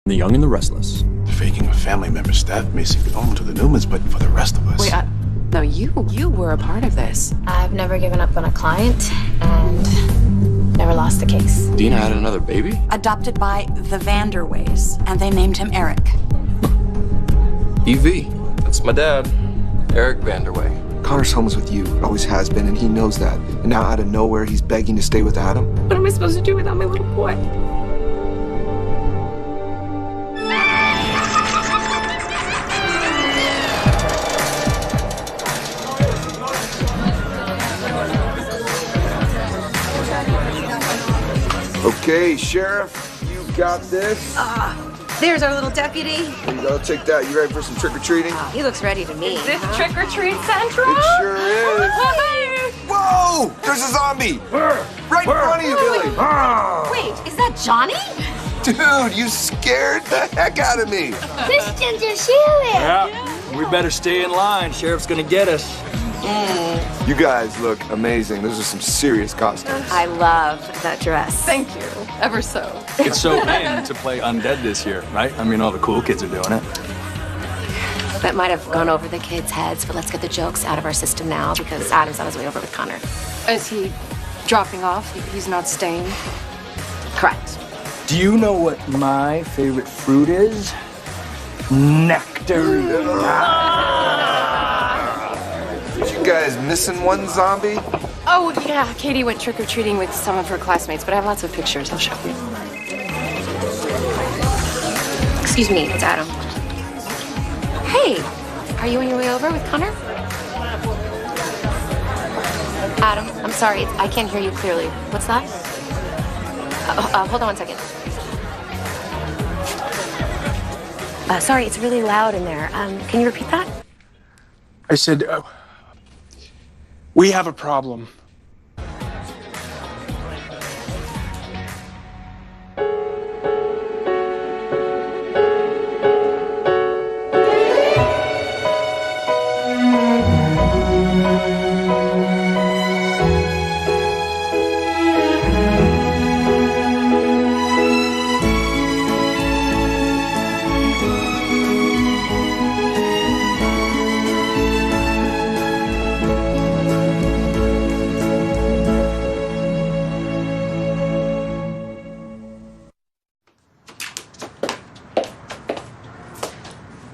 The Young and the Restless. Faking a family member's death may seem normal to the Newmans, but for the rest of us... Wait, no, you were a part of this. I've never given up on a client and never lost a case. Dina had another baby? Adopted by the Vanderways, and they named him Eric. EV. That's my dad, Eric Vanderway. Connor's home is with you, always has been, and he knows that. And now out of nowhere, he's begging to stay with Adam. What am I supposed to do without my little boy? Okay, Sheriff, you got this. There's our little deputy. Here you go, take that. You ready for some trick-or-treating? He looks ready to me. Is this trick-or-treat central? It sure is. Whoa! There's a zombie! Right in front of you, Billy! Wait, is that Johnny? Dude, you scared the heck out of me! Christians are serious. Yeah, we better stay in line. Sheriff's gonna get us. You guys look amazing. Those are some serious costumes. I love that dress. Thank you, ever so. It's so in to play undead this year, right? I mean, all the cool kids are doing it. That might have gone over the kids' heads, but let's get the jokes out of our system now because Adam's on his way over with Connor. Is he dropping off? He's not staying? Correct. Do you know what my favorite fruit is? Nectar. You guys missing one zombie? Oh, yeah, Katie went trick-or-treating with some of her classmates, but I have lots of pictures. I'll show you. Excuse me, it's Adam. Hey, are you on your way over with Connor? Adam, I'm sorry, I can't hear you clearly. What's that? Hold on one second. Sorry, it's really loud in there. Can you repeat that? I said, we have a problem.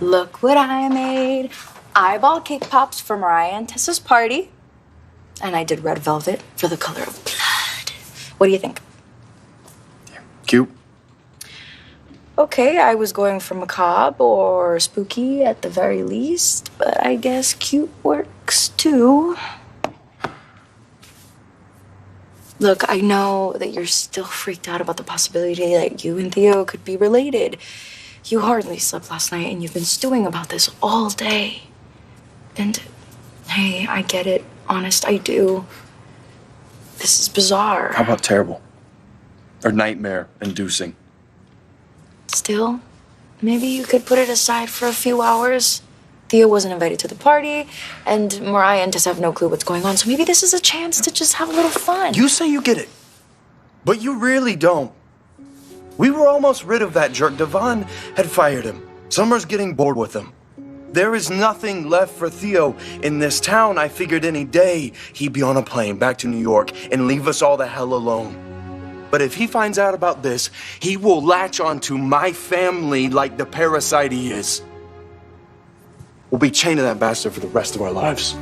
Look what I made. Eyeball cake pops for Mariah and Tessa's party. And I did red velvet for the color of blood. What do you think? Cute. Okay, I was going for macabre or spooky at the very least, but I guess cute works too. Look, I know that you're still freaked out about the possibility that you and Theo could be related. You hardly slept last night, and you've been stewing about this all day. And, hey, I get it. Honest, I do. This is bizarre. How about terrible? Or nightmare-inducing? Still, maybe you could put it aside for a few hours. Theo wasn't invited to the party, and Mariah and Tess have no clue what's going on, so maybe this is a chance to just have a little fun. You say you get it, but you really don't. We were almost rid of that jerk. Devon had fired him. Summer's getting bored with him. There is nothing left for Theo in this town. I figured any day he'd be on a plane back to New York and leave us all the hell alone. But if he finds out about this, he will latch onto my family like the parasite he is. We'll be chained to that bastard for the rest of our lives.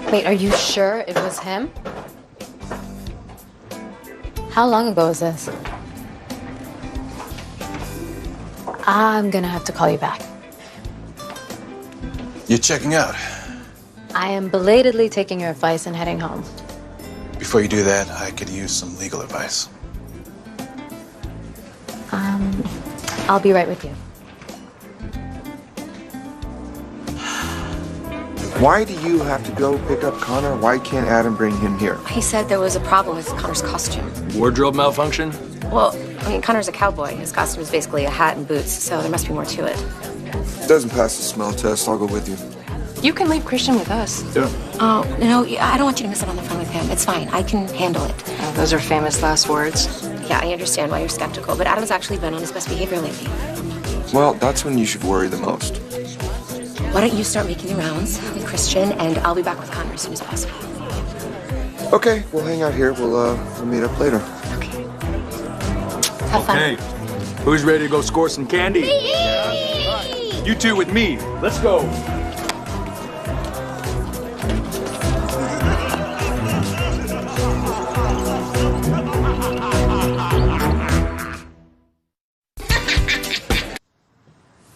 Wait, are you sure it was him? How long ago was this? I'm gonna have to call you back. You're checking out. I am belatedly taking your advice and heading home. Before you do that, I could use some legal advice. I'll be right with you. Why do you have to go pick up Connor? Why can't Adam bring him here? He said there was a problem with Connor's costume. Wardrobe malfunction? Well, I mean, Connor's a cowboy. His costume is basically a hat and boots, so there must be more to it. Doesn't pass the smell test. I'll go with you. You can leave Christian with us. Yeah. Oh, no, I don't want you to miss out on the fun with him. It's fine. I can handle it. Oh, those are famous last words. Yeah, I understand why you're skeptical, but Adam's actually been on his best behavior lately. Well, that's when you should worry the most. Why don't you start making the rounds with Christian, and I'll be back with Connor as soon as possible. Okay, we'll hang out here. We'll meet up later. Okay. Have fun. Hey, who's ready to go score some candy? You two with me. Let's go.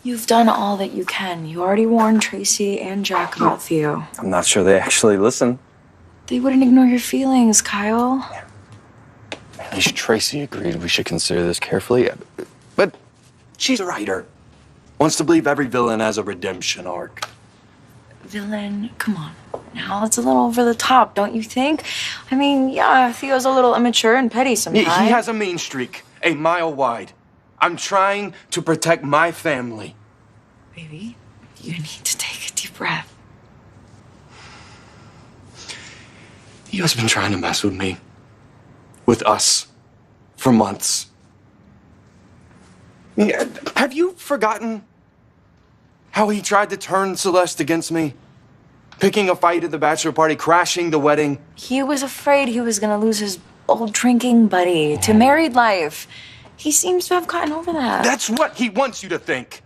You've done all that you can. You already warned Tracy and Jack about Theo. I'm not sure they actually listen. They wouldn't ignore your feelings, Kyle. At least Tracy agreed we should consider this carefully. But she's a writer. Wants to believe every villain has a redemption arc. Villain, come on. Now it's a little over the top, don't you think? I mean, yeah, Theo's a little immature and petty sometimes. He has a mean streak, a mile wide. I'm trying to protect my family. Baby, you need to take a deep breath. Theo's been trying to mess with me. With us. For months. Yeah, have you forgotten how he tried to turn Celeste against me? Picking a fight at the bachelor party, crashing the wedding. He was afraid he was gonna lose his old drinking buddy to married life. He seems to have gotten over that. That's what he wants you to think.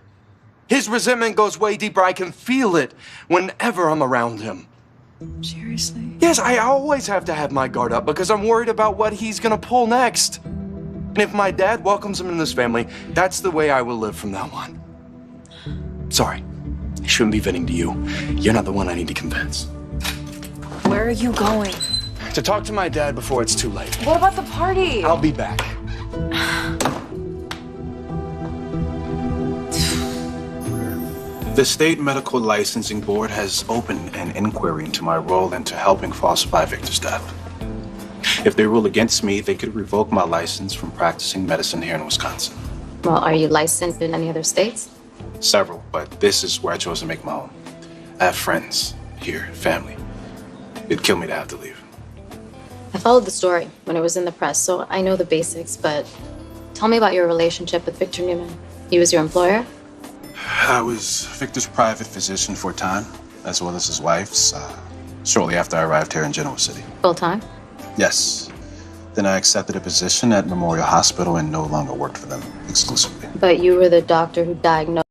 His resentment goes way deeper. I can feel it whenever I'm around him. Seriously? Yes, I always have to have my guard up because I'm worried about what he's gonna pull next. And if my dad welcomes him in this family, that's the way I will live from now on. Sorry, I shouldn't be venting to you. You're not the one I need to convince. Where are you going? To talk to my dad before it's too late. What about the party? I'll be back. The State Medical Licensing Board has opened an inquiry into my role into helping falsify Victor's death. If they rule against me, they could revoke my license from practicing medicine here in Wisconsin. Well, are you licensed in any other states? Several, but this is where I chose to make my home. I have friends here, family. It'd kill me to have to leave. I followed the story when it was in the press, so I know the basics, but tell me about your relationship with Victor Newman. He was your employer? I was Victor's private physician for a time, as well as his wife's, shortly after I arrived here in Genoa City. Full-time? Yes. Then I accepted a position at Memorial Hospital and no longer worked for them exclusively. But you were the doctor who diagnosed